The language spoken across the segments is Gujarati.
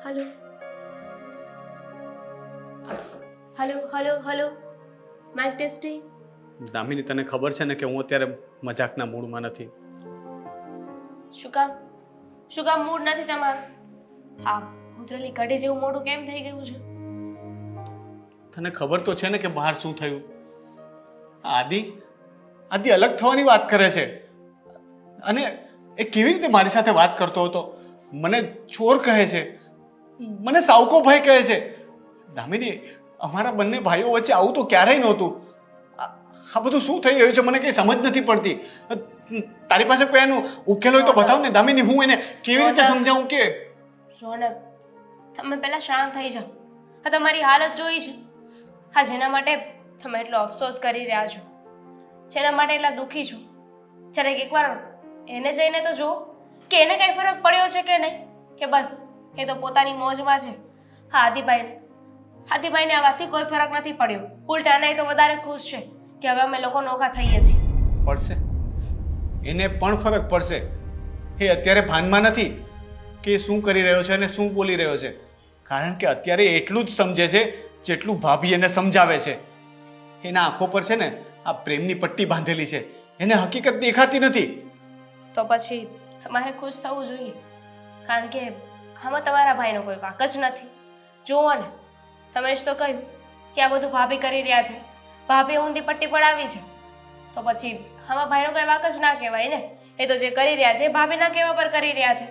Hello hello hello hello mike testing. Damini, તને ખબર છે ને કે હું અત્યારે મજાકના મૂડમાં નથી. શું કામ મૂડ નથી તમારું? હા, ઉતરેલી કઢી જેવું મોઢું કેમ થઈ ગયું છે? તને ખબર તો છે ને કે બહાર શું થયું? આદિ આદિ અલગ થવાની વાત કરે છે. અને એ કેવી રીતે મારી સાથે વાત કરતો હતો? મને ચોર કહે છે, મને સાવકો ભાઈ કહે છે. દામિની, અમારા બંને ભાઈઓ વચ્ચે આવું તો ક્યારેય નહોતું. આ બધું શું થઈ રહ્યું છે મને કંઈ સમજ નથી પડતી. તારી પાસે કોઈ એનો ઉકેલ હોય તો બતાવ ને દામિની. હું એને કેવી રીતે સમજાવું કે રોનક, તમે પહેલા શાંત થઈ જાઓ. આ તમારી હાલત જોઈ છે. હા, જેના માટે તમે એટલો અફસોસ કરી રહ્યા છો, જેના માટે એટલા દુઃખી છો, જ્યારે એકવાર એને જઈને તો જુઓ કે એને કઈ ફરક પડ્યો છે કે નહીં, કે બસ એ તો પોતાની મોજમાં છે. હા, આદિભાઈને આ વાતથી કોઈ ફરક નથી પડ્યો. ઉલટા નહીં તો વધારે ખુશ છે કે હવે અમે લોકો નોખા થઈએ છીએ. પડશે, એને પણ ફરક પડશે. એ અત્યારે ભાનમાં નથી કે એ શું કરી રહ્યો છે અને શું બોલી રહ્યો છે. કારણ કે અત્યારે એટલું જ સમજે છે જેટલું ભાભી એને સમજાવે છે. એના આંખો પર છે ને આ પ્રેમની પટ્ટી બાંધેલી છે. એને હકીકત દેખાતી નથી. તો પછી તમારે ખુશ થવું જોઈએ, કારણ કે આમાં તમારા ભાઈનો કોઈ વાંક જ નથી. જુઓ ને, તમે જ તો કહ્યું કે આ બધું ભાભી કરી રહ્યા છે, ભાભી ઊંધી પટ્ટી પડાવી છે. તો પછી આમાં ભાઈનો કોઈ વાંક જ ના કહેવાય ને. એ તો જે કરી રહ્યા છે એ ભાભીના કહેવા પર કરી રહ્યા છે.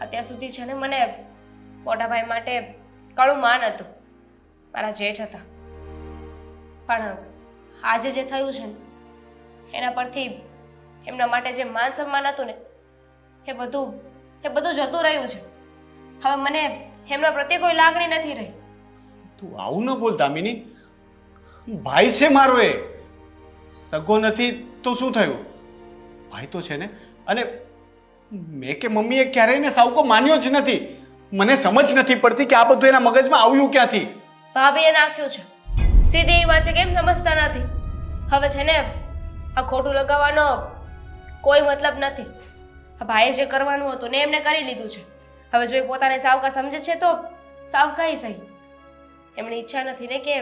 અત્યાર સુધી છે ને મને મોટા ભાઈ માટે કડું માન હતું, મારા જેઠ હતા. પણ આજે જે થયું છે ને એના પરથી એમના માટે જે માન સન્માન હતું ને એ બધું જતું રહ્યું છે. હવે મને એમના પ્રત્યે કોઈ લાગણી નથી રહી. તું આવું ન બોલ દામિની. ભાઈ છે મારો. એ સગો નથી તો શું થયું? ભાઈ તો છે ને. અને મેં કે મમ્મીએ ક્યારેય ને સાવકો માન્યો જ નથી. મને સમજ નથી પડતી કે આ બધું એના મગજમાં આવ્યું ક્યાંથી. ભાભીએ નાખ્યું છે. સીધી એ વાત છે, કેમ સમજતા નથી? હવે છે ને આ ખોટું લગાવવાનો કોઈ મતલબ નથી. આ ભાઈએ જે કરવાનું હતું ને એમને કરી લીધું છે. હવે જો એ પોતાને સાવકા સમજે છે તો સાવકા સહી. એમની ઈચ્છા નથી ને કે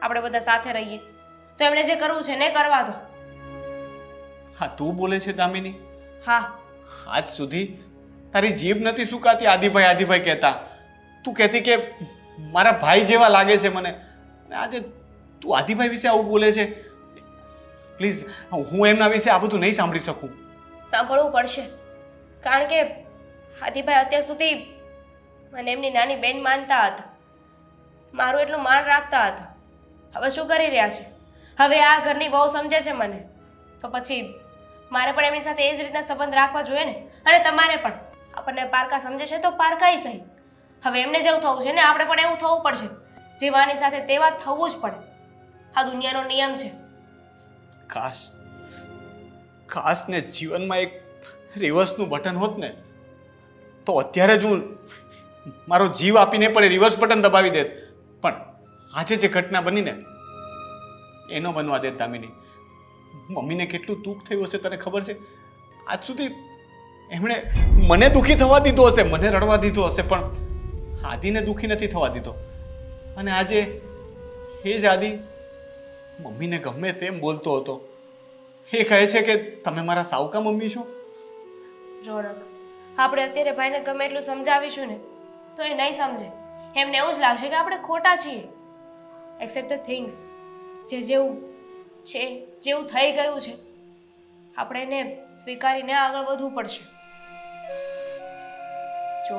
આપણે બધા સાથે રહીએ, તો એમણે જે કરવું છે ને કરવા દો. હા, તું બોલે છે દામિની? હા, આજ સુધી તારી જીભ નથી સુકાતી આદિભાઈ આદિભાઈ કહેતા. તું કહેતી કે મારા ભાઈ જેવા લાગે છે મને. અને આજે તું આદિભાઈ વિશે આવું બોલે છે. પ્લીઝ, હું એમના વિશે આ બધું નહીં સાંભળી શકું. સાંભળવું પડશે, કારણ કે આદિભાઈ અત્યાર સુધી મને એમની નાની બેન માનતા હતા, મારું એટલું માન રાખતા હતા. હવે શું કરી રહ્યા છે? હવે આ ઘરની બહુ સમજે છે મને, તો પછી મારે પણ એમની સાથે એ જ રીતના સંબંધ રાખવા જોઈએ ને. અને તમારે પણ આપણને પારકા સમજે છે તો પારકાઈ સહી. હવે એમને જેવું થવું છે ને આપણે પણ એવું થવું પડશે. જેવાની સાથે તેવા થવું જ પડે. આ દુનિયાનો નિયમ છે. ખાસ ને જીવનમાં એક રિવર્સનું બટન હોત ને તો અત્યારે જ હું મારો જીવ આપીને પણ રિવર્સ બટન દબાવી દેત. પણ આજે જે ઘટના બની ને એનો બનવા દેત દામિની. મમ્મીને કેટલું દુઃખ થયું હશે તને ખબર છે? આજ સુધી એમણે મને દુઃખી થવા દીધો હશે, મને રડવા દીધો હશે, પણ આદિને દુઃખી નથી થવા દીધો. અને આજે એ જ આદિ મમ્મીને ગમે તેમ બોલતો હતો. એ કહે છે કે તમે મારા સાવકા મમ્મી છો. રોનક, આપણે અત્યારે ભાઈને ગમે એટલું સમજાવીશું ને તો એ નહીં સમજે. એમને એવું જ લાગશે કે આપણે ખોટા છીએ. Accept the things. જેવું છે, જેવું થઈ ગયું છે, આપણે એને સ્વીકારીને આગળ વધવું પડશે. જો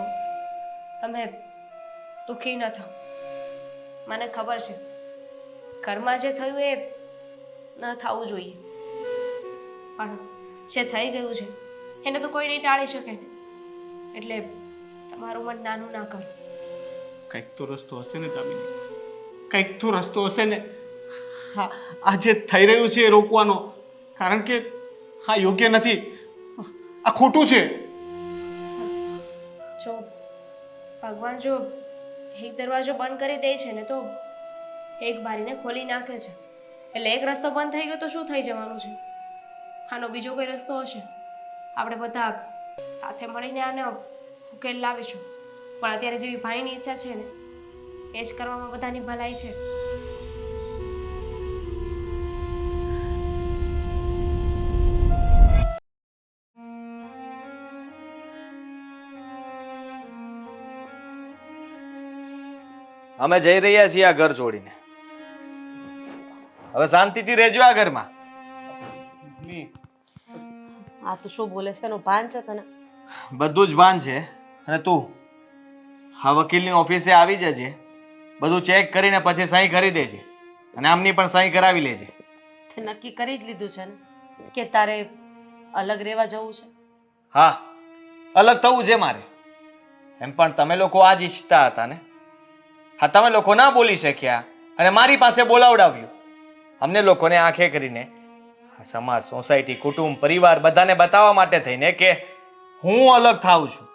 તમે દુઃખી ન થાઓ. મને ખબર છે ઘરમાં જે થયું એ ન થવું જોઈએ, પણ જે થઈ ગયું છે એને તો કોઈ નહીં ટાળી શકે ને. એટલે તમારું મન નાનું ના કરો. કંઈક તો રસ્તો હશે ને દામિની, કંઈક તો રસ્તો હશે ને. હા, આ જે થઈ રહ્યું છે એ રોકવાનો. કારણ કે હા યોગ્ય નથી, આ ખોટું છે. જો ભગવાન જો એક દરવાજો બંધ કરી દે છે ને તો એક બારીને ખોલી નાખે છે. એટલે એક રસ્તો બંધ થઈ ગયો તો શું થઈ જવાનું છે? આનો બીજો કોઈ રસ્તો હશે. આપણે બધા સાથે મળીને આને ઉકેલ લાવીશું. પણ અત્યારે જેવી ભાઈની ઈચ્છા છે ને એ જ કરવામાં બધાની ભલાઈ છે. અમે જઈ રહ્યા છીએ આ ઘર છોડીને. હવે શાંતિથી રહેજો આ ઘરમાં. મમ્મી, આ તો શું બોલે છે એનું ભાન છે તને? બધું જ ભાન છે. અને તું આ વકીલની ઓફિસે આવી જજે, બધું ચેક કરીને પછી સહી કરી દેજે અને આમની પણ સહી કરાવી લેજે. તે નક્કી કરી જ લીધું છે ને કે તારે અલગ રહેવા જવું છે? હા, અલગ થવું છે મારે. એમ પણ તમે લોકો આ જ ઈચ્છતા હતા ને? હા, તમે લોકો ના બોલી શક્યા અને મારી પાસે બોલાવડાવ્યું. અમને લોકોને આંખે કરીને આ સમાજ, સોસાયટી, કુટુંબ, પરિવાર બધાને બતાવવા માટે થઈને કે હું અલગ થાઉં છું.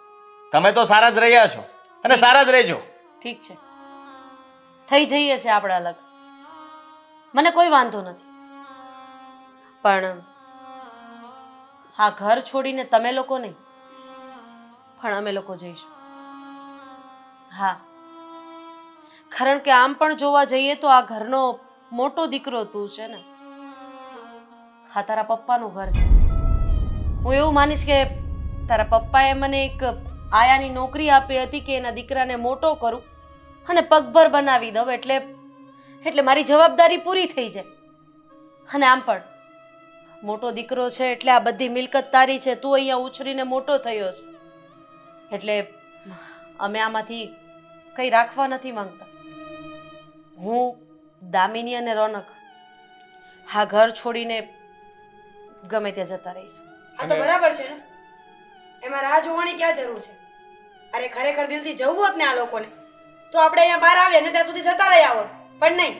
તમે તો સારા જ રહ્યા છો અને સારા જ રહેજો. ઠીક છે, થઈ જઈએ છે આપણે અલગ, મને કોઈ વાંધો નથી. પણ હા, ઘર છોડીને તમે લોકો નહીં, પણ અમે લોકો જઈશું. હા, કારણ કે આમ પણ જોવા જઈએ તો આ ઘરનો મોટો દીકરો તું છે ને. હા, તારા પપ્પાનું ઘર છે. હું એવું માનીશ કે તારા પપ્પાએ મને એક આયાની નોકરી આપી હતી કે એના દીકરાને મોટો કરું અને પગભર બનાવી દઉં, એટલે મારી જવાબદારી પૂરી થઈ જાય. અને આમ પણ મોટો દીકરો છે એટલે આ બધી મિલકત તારી છે. તું અહીંયા ઉછરીને મોટો થયો છે એટલે અમે આમાંથી કંઈ રાખવા નથી માંગતા. હું, દામિની અને રોનક હા ઘર છોડીને ગમે ત્યાં જતા રહીશું. આ તો બરાબર છે ને, એમાં રાહ જોવાની ક્યાં જરૂર છે? અરે ખરેખર દિલથી જવું હોત ને આ લોકોને તો આપણે અહીંયા બહાર આવ્યા ને ત્યાં સુધી જતા રહ્યા હોત. પણ નહીં,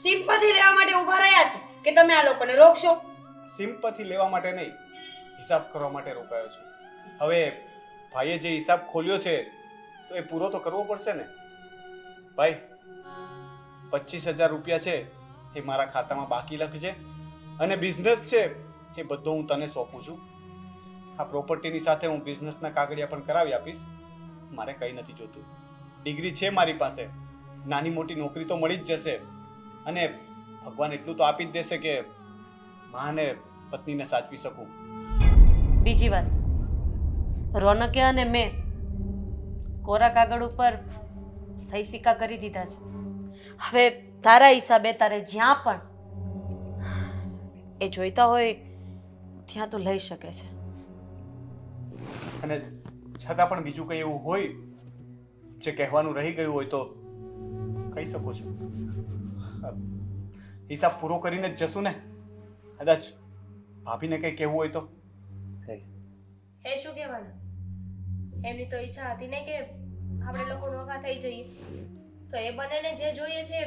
સિમ્પથી લેવા માટે ઊભા રહ્યા છે કે તમે આ લોકોને રોકશો. સિમ્પથી લેવા માટે નહીં, હિસાબ કરવા માટે રોકાયો છું. હવે ભાઈએ જે હિસાબ ખોલ્યો છે તો એ પૂરો તો કરવો પડશે ને. ભાઈ, 25,000 રૂપિયા છે એ મારા ખાતામાં બાકી લખજે અને બિઝનેસ છે એ બધો હું તને સોંપું છું. આ પ્રોપર્ટીની સાથે હું બિઝનેસના કાગળિયા પણ કરાવી આપીશ. મારે કંઈ નથી જોતું. ડિગ્રી છે મારી પાસે, નાની મોટી નોકરી તો મળી જ જશે અને ભગવાન એટલું તો આપી જ દેશે કે માં અને પત્નીને સાચવી શકું. બીજી વાત, રોનકે અને મેં કોરા કાગળ ઉપર સહી સિક્કા કરી દીધા છે. હવે તારા હિસાબે તારે જ્યાં પણ એ જોઈતા હોય ત્યાં તો લઈ શકે છે. અને છતાં પણ બીજું કંઈ એવું હોય જે કહેવાનું રહી ગયું હોય તો કહી શકો છો. હિસાબ પૂરો કરીને જ જશું ને. કદાચ ભાભીને કંઈ કહેવું હોય તો. એ શું કહેવાનું? એમની તો ઈચ્છા હતી ને કે આપણે લોકો નોખા થઈ જઈએ, તો એ બંનેને જે જોઈએ છે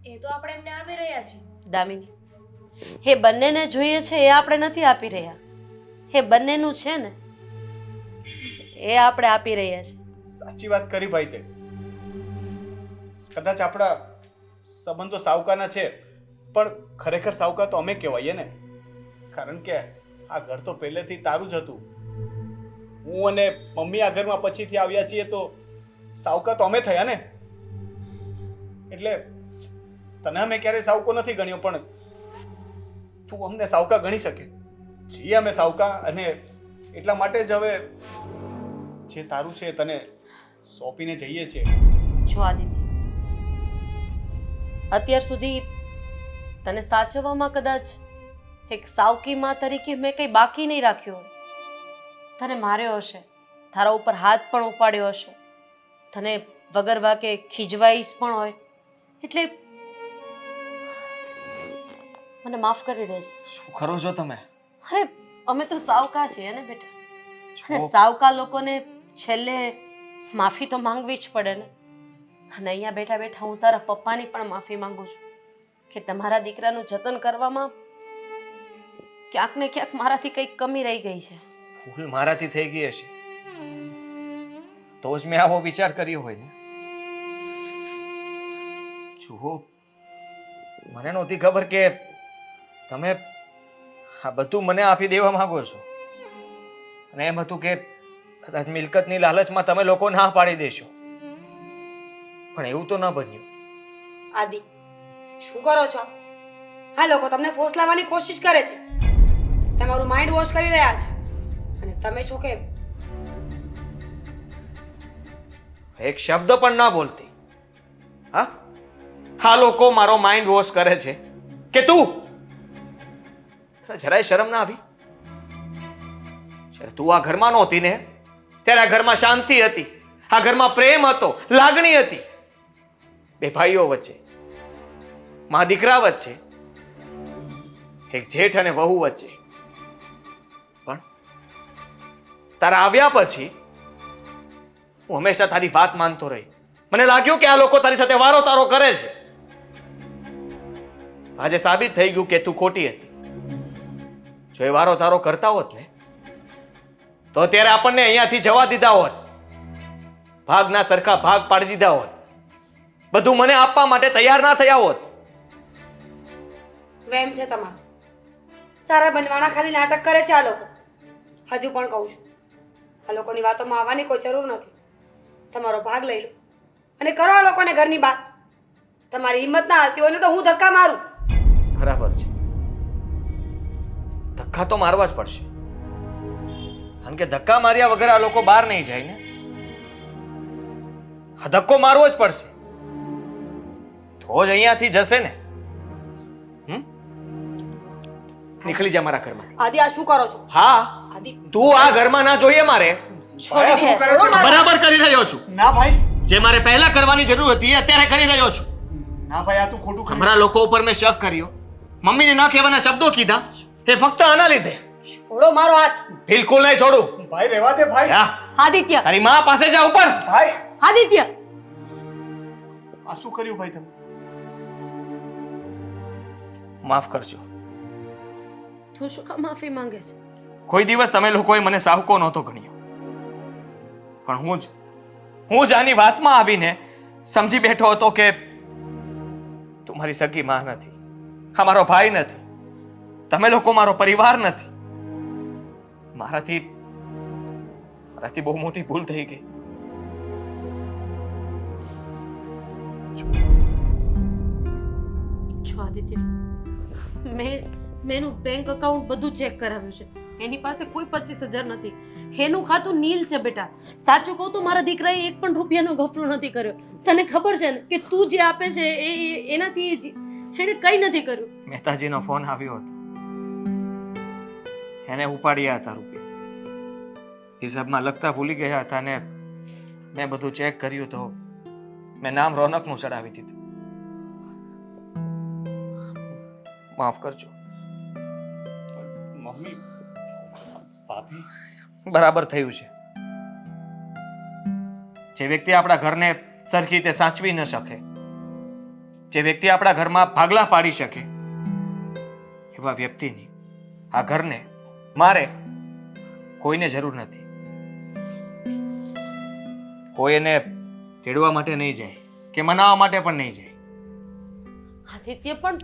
એ તો આપણે એમને આપી રહ્યા છીએ. દામિની, એ બંનેને જોઈએ છે એ આપણે નથી આપી રહ્યા. એ બંનેનું છે ને એ આપણે આપી રહ્યા છીએ. સાચી વાત કરી ભાઈ તે. કદાચ આપણા સંબંધો સાવકાના છે પણ ખરેખર સાવકા તો અમે કહેવાઈએ ને. કારણ કે આ ઘર તો પહેલેથી તારું જ હતું. હું અને મમ્મી આ ઘરમાં પછીથી આવ્યા છીએ તો સાવકા તો અમે થયા ને. એટલે તને અમે ક્યારેય સાવકો નથી ગણ્યો પણ તું અમને સાવકા ગણી શકે. છીએ અમે સાવકા અને એટલા માટે જ હવે જે તારું છે તને સોંપીને જઈએ છીએ. જો આદિત્ય, અત્યાર સુધી તને સાચવવામાં કદાચ એક સાવકી માં તરીકે મેં કંઈ બાકી નહીં રાખ્યું હોય. તને માર્યો હશે, તારા ઉપર હાથ પણ ઉપાડ્યો હશે, તને વગર વાકે ખીજવાઈશ પણ હોય, એટલે મને માફ કરી દેજે. શું કરો છો તમે? અરે અમે તો સાવકા છીએ ને બેટા, અને જો સાવકા લોકોને છેલ્લે માફી તો માંગવી જ પડે ને. અને અહીંયા બેઠા બેઠા હું તારા પપ્પાની પણ માફી માંગુ છું કે તમારા દીકરાનું જતન કરવામાં ક્યાંક ને ક્યાંક મારાથી કંઈક કમી રહી ગઈ છે. ભૂલ મારાથી થઈ ગઈ હશે તો જ મેં આવો વિચાર કર્યો હોય ને. જુઓ, મને નહોતી ખબર કે તમે આ બધું મને આપી દેવા માંગો છો. અને એમ હતું કે કદાચ મિલકતની લાલચમાં તમે લોકો ના પાડી દેશો, પણ એવું તો ન બન્યું. આદિ, શું કરો છો? હા, લોકો તમને ફોસલાવવાની કોશિશ કરે છે, તમારું માઇન્ડ વોશ કરી રહ્યા છે, અને તમે છો કે એક શબ્દ પણ ના બોલતી. હા, આ લોકો મારો માઇન્ડ વોશ કરે છે કે તું? તને જરાય શરમ ના આવી? જ્યારે તું આ ઘરમાં નહોતી ને ત્યારે આ ઘરમાં શાંતિ હતી, આ ઘરમાં પ્રેમ હતો, લાગણી હતી, બે ભાઈઓ વચ્ચે, મા દીકરા વચ્ચે, એક જેઠ અને વહુ વચ્ચે. પણ તારા આવ્યા પછી હું હંમેશા તારી વાત માનતો રહી. મને લાગ્યું કે આ લોકો તારી સાથે વારો તારો કરે છે. આજે સાબિત થઈ ગયું કે તું ખોટી હતી. જો એ વારો તારો કરતા હોત ને તો અત્યારે આપણને અહીંયાથી જવા દીધા હોત, ભાગના સરખા ભાગ પાડી દીધા હોત, બધું મને આપવા માટે તૈયાર ના થયા હોત. વેમ છે તમારો, સારા બનવાના ખાલી નાટક કરે છે આ લોકો. હજુ પણ કહું છું, આ લોકોની વાતોમાં આવવાની કોઈ જરૂર નથી. તમારો ભાગ લઈ લો અને કરો આ લોકોને ઘરની બહાર. તમારી હિંમત ના હાલતી હોય ને તો હું ધક્કા મારું. બરાબર છે, ધક્કા તો મારવા જ પડશે, કારણ કે ધક્કા માર્યા વગર આ લોકો બહાર નહીં જાય ને. આ ધક્કો મારવો જ પડશે તો જ અહીંયાથી જશે ને. નીકળી જા મારા ઘરમાં. આદિ, આ શું કરો છો? હા, આદિ, તું આ ઘરમાં ના જોઈએ મારે. ભાઈ, આ શું કરે છે? બરાબર કરી રહ્યો છું. ના ભાઈ, જે મારે પહેલા કરવાની જરૂર હતી એ અત્યારે કરી રહ્યો છું. ના ભાઈ, આ તું ખોટું કરી. હમણાં લોકો ઉપર મેં શક કર્યો, મમ્મીને ના કહેવાના શબ્દો કીધા, એ ફક્ત આના લીધે. છોડો મારો હાથ. બિલકુલ નહીં છોડું. ભાઈ રહેવા દે ભાઈ. જા, આદિત્ય, તારી માં પાસે જા ઉપર. ભાઈ, આદિત્ય, આ શું કર્યું ભાઈ તમે? માફ કરજો. તું શું કામ માફી માંગે છે? કોઈ દિવસ તમે લોકોએ મને સાવકો નહોતો ગણ્યો, પણ હું જ આની વાતમાં આવીને સમજી બેઠો હતો કે તું મારી સગી માં નથી, આ મારો ભાઈ નથી, તમે લોકો મારો પરિવાર નથી. મારાથી બહુ મોટી ભૂલ થઈ ગઈ. જો આદિત્ય, મેં એનું બેંક અકાઉન્ટ બધું ચેક કરાવ્યું છે. એની પાસે કોઈ 25,000 નથી. એનું ખાતું નીલ છે બેટા. સાચું કહું તો મારા દીકરાએ એક પણ રૂપિયાનો ગફલો નથી કર્યો. તને ખબર છે ને કે તું જે આપે છે એનાથી એને કંઈ નથી કર્યું. મહેતાજીનો ફોન આવ્યો હતો, એને ઉપાડ્યા હતા રૂપિયા, હિસાબમાં લખતા ભૂલી ગયા હતા ને મેં બધું ચેક કર્યું તો મેં નામ રોનકનું ચડાવી દીધું. માફ કરજો. મમ્મી, ભાભી, બરાબર થયું છે. જે વ્યક્તિ આપણા ઘરને સરખી રીતે સાચવી ન શકે, જે વ્યક્તિ આપણા ઘરમાં ભાગલા પાડી શકે, એવા વ્યક્તિની આ ઘરને મારે કોઈને જરૂર નથી. કોઈ એને તેડવા માટે નહીં જાય કે મનાવવા માટે પણ નહીં જાય. આદિત્ય, પણ